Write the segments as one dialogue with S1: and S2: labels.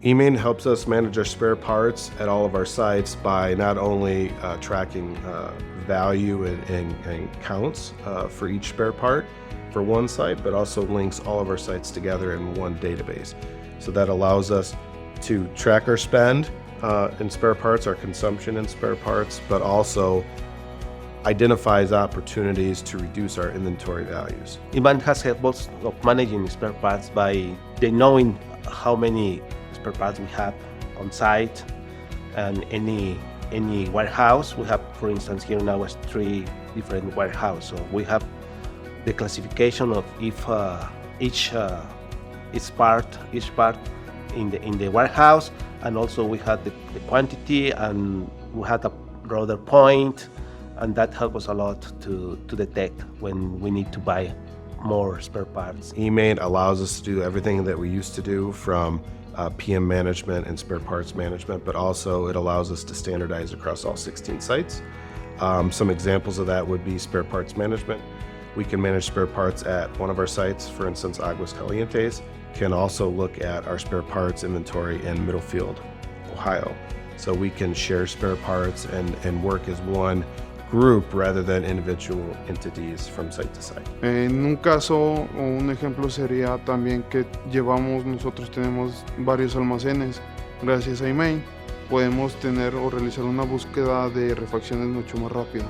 S1: eMaint helps us manage our spare parts at all of our sites by not only tracking value and counts for each spare part for one site, but also links all of our sites together in one database. So that allows us to track our spend in spare parts, our consumption in spare parts, but also identifies opportunities to reduce our inventory values.
S2: eMaint has helped us of managing spare parts by knowing how many spare parts we have on site and any warehouse. We have, for instance, here now 3 different warehouses. So we have the classification of if each part in the warehouse, and also we had the quantity, and we had a reorder point, and that helps us a lot to detect when we need to buy more spare parts.
S1: eMaint allows us to do everything that we used to do from PM management and spare parts management, but also it allows us to standardize across all 16 sites. Some examples of that would be spare parts management. We can manage spare parts at one of our sites, for instance, Aguas Calientes, can also look at our spare parts inventory in Middlefield, Ohio. So we can share spare parts and work as one group rather than individual entities from site to site.
S3: En un caso o un ejemplo sería también que nosotros tenemos varios almacenes. Gracias a eMaint podemos tener o realizar una búsqueda de refacciones mucho más rápida.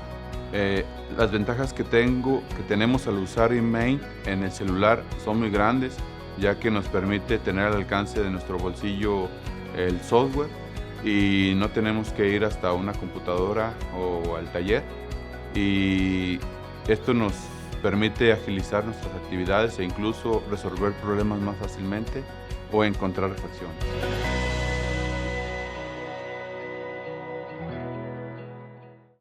S4: Las ventajas que tenemos al usar eMaint en el celular son muy grandes, ya que nos permite tener al alcance de nuestro bolsillo el software y no tenemos que ir hasta una computadora o al taller, y esto nos permite agilizar nuestras actividades e incluso resolver problemas más fácilmente o encontrar refacciones.